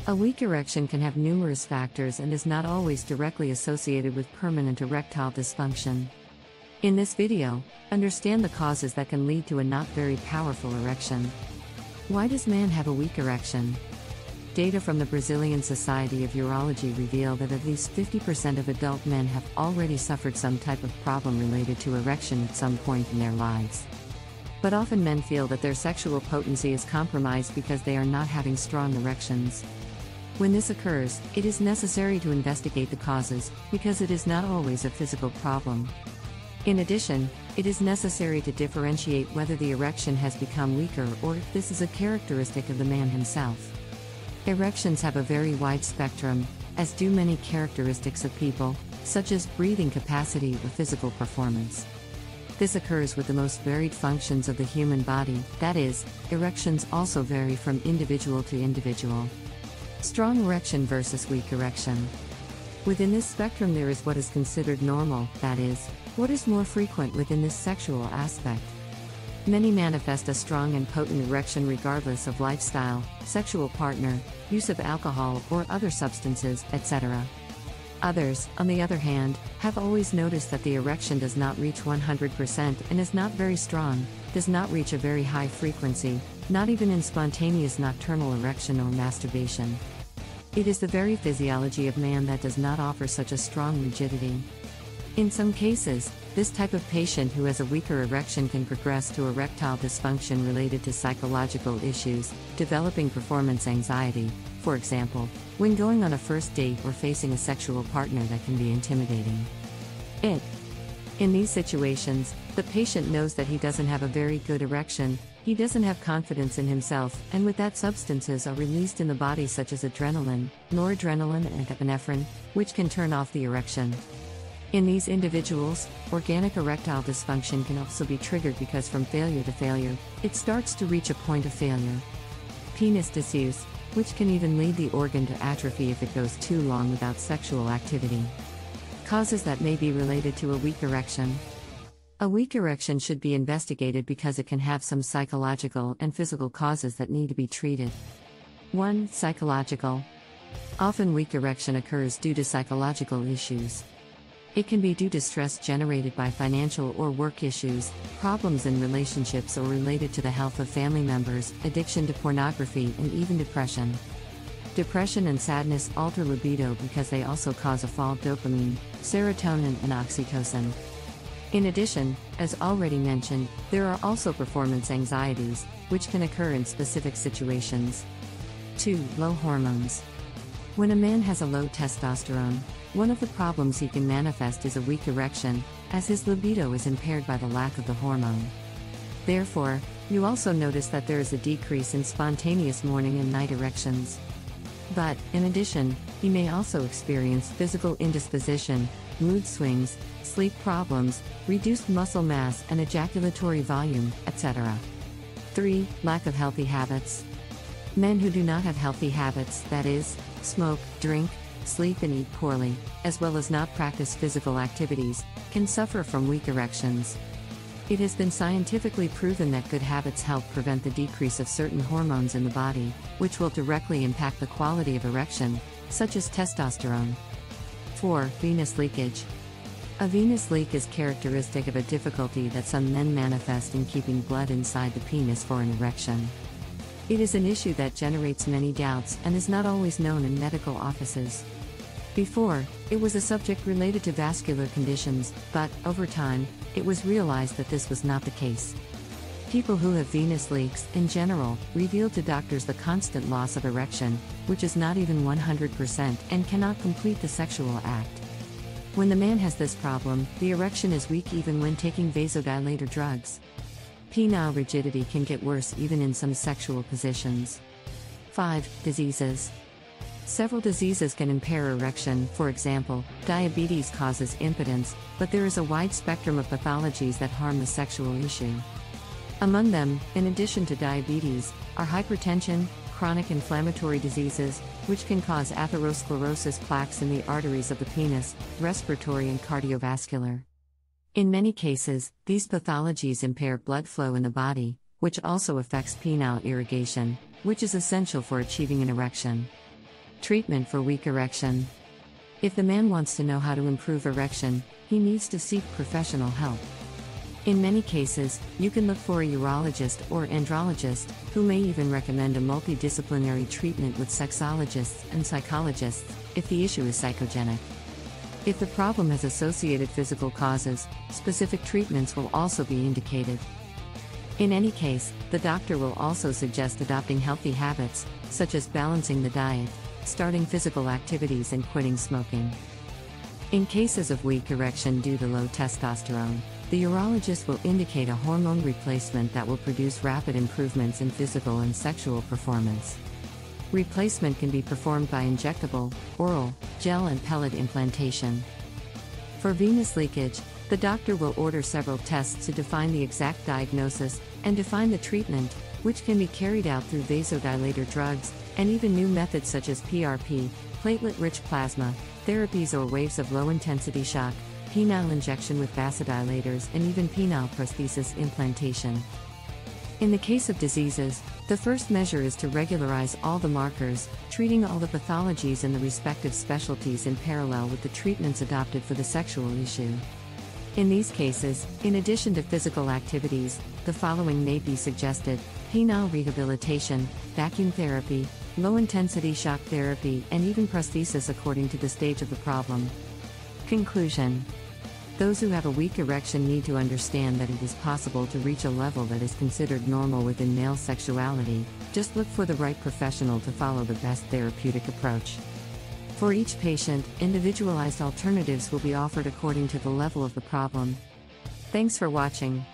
A weak erection can have numerous factors and is not always directly associated with permanent erectile dysfunction. In this video, understand the causes that can lead to a not very powerful erection. Why does man have a weak erection? Data from the Brazilian Society of Urology reveal that at least 50% of adult men have already suffered some type of problem related to erection at some point in their lives. But often men feel that their sexual potency is compromised because they are not having strong erections. When this occurs, it is necessary to investigate the causes, because it is not always a physical problem. In addition, it is necessary to differentiate whether the erection has become weaker or if this is a characteristic of the man himself. Erections have a very wide spectrum, as do many characteristics of people, such as breathing capacity or physical performance. This occurs with the most varied functions of the human body, that is, erections also vary from individual to individual. Strong erection versus weak erection. Within this spectrum there is what is considered normal, that is, what is more frequent within this sexual aspect. Many manifest a strong and potent erection regardless of lifestyle, sexual partner, use of alcohol or other substances, etc. Others, on the other hand, have always noticed that the erection does not reach 100% and is not very strong, does not reach a very high frequency, not even in spontaneous nocturnal erection or masturbation. It is the very physiology of man that does not offer such a strong rigidity. In some cases, this type of patient who has a weaker erection can progress to erectile dysfunction related to psychological issues, developing performance anxiety, for example, when going on a first date or facing a sexual partner that can be intimidating. In these situations, the patient knows that he doesn't have a very good erection, he doesn't have confidence in himself, and with that substances are released in the body such as adrenaline, noradrenaline and epinephrine, which can turn off the erection. In these individuals, organic erectile dysfunction can also be triggered because from failure to failure, it starts to reach a point of failure. Penis disuse, which can even lead the organ to atrophy if it goes too long without sexual activity. Causes that may be related to a weak erection. A weak erection should be investigated because it can have some psychological and physical causes that need to be treated. 1. Psychological. Often weak erection occurs due to psychological issues. It can be due to stress generated by financial or work issues, problems in relationships or related to the health of family members, addiction to pornography, and even depression. Depression and sadness alter libido because they also cause a fall of dopamine, serotonin, and oxytocin. In addition, as already mentioned, there are also performance anxieties, which can occur in specific situations. 2. Low hormones. When a man has a low testosterone, one of the problems he can manifest is a weak erection, as his libido is impaired by the lack of the hormone. Therefore, you also notice that there is a decrease in spontaneous morning and night erections. But, in addition, he may also experience physical indisposition, mood swings, sleep problems, reduced muscle mass and ejaculatory volume, etc. 3. Lack of healthy habits. Men who do not have healthy habits, that is, smoke, drink, sleep and eat poorly, as well as not practice physical activities, can suffer from weak erections. It has been scientifically proven that good habits help prevent the decrease of certain hormones in the body, which will directly impact the quality of erection, such as testosterone. 4. Venous leakage. A venous leak is characteristic of a difficulty that some men manifest in keeping blood inside the penis for an erection. It is an issue that generates many doubts and is not always known in medical offices. Before, it was a subject related to vascular conditions, but, over time, it was realized that this was not the case. People who have venous leaks, in general, reveal to doctors the constant loss of erection, which is not even 100% and cannot complete the sexual act. When the man has this problem, the erection is weak even when taking vasodilator drugs. Penile rigidity can get worse even in some sexual positions. 5. Diseases. Several diseases can impair erection, for example, diabetes causes impotence, but there is a wide spectrum of pathologies that harm the sexual issue. Among them, in addition to diabetes, are hypertension, chronic inflammatory diseases, which can cause atherosclerosis plaques in the arteries of the penis, respiratory and cardiovascular. In many cases, these pathologies impair blood flow in the body, which also affects penile irrigation, which is essential for achieving an erection. Treatment for weak erection. If the man wants to know how to improve erection, he needs to seek professional help. In many cases, you can look for a urologist or andrologist, who may even recommend a multidisciplinary treatment with sexologists and psychologists, if the issue is psychogenic. If the problem has associated physical causes, specific treatments will also be indicated. In any case, the doctor will also suggest adopting healthy habits, such as balancing the diet, starting physical activities and quitting smoking. In cases of weak erection due to low testosterone, the urologist will indicate a hormone replacement that will produce rapid improvements in physical and sexual performance. Replacement can be performed by injectable, oral, gel and pellet implantation. For venous leakage, the doctor will order several tests to define the exact diagnosis and define the treatment, which can be carried out through vasodilator drugs, and even new methods such as PRP, platelet-rich plasma, therapies or waves of low-intensity shock, penile injection with vasodilators and even penile prosthesis implantation. In the case of diseases, the first measure is to regularize all the markers, treating all the pathologies in the respective specialties in parallel with the treatments adopted for the sexual issue. In these cases, in addition to physical activities, the following may be suggested: penile rehabilitation, vacuum therapy, low-intensity shock therapy, and even prosthesis according to the stage of the problem. Conclusion: those who have a weak erection need to understand that it is possible to reach a level that is considered normal within male sexuality. Just look for the right professional to follow the best therapeutic approach. For each patient, individualized alternatives will be offered according to the level of the problem. Thanks for watching.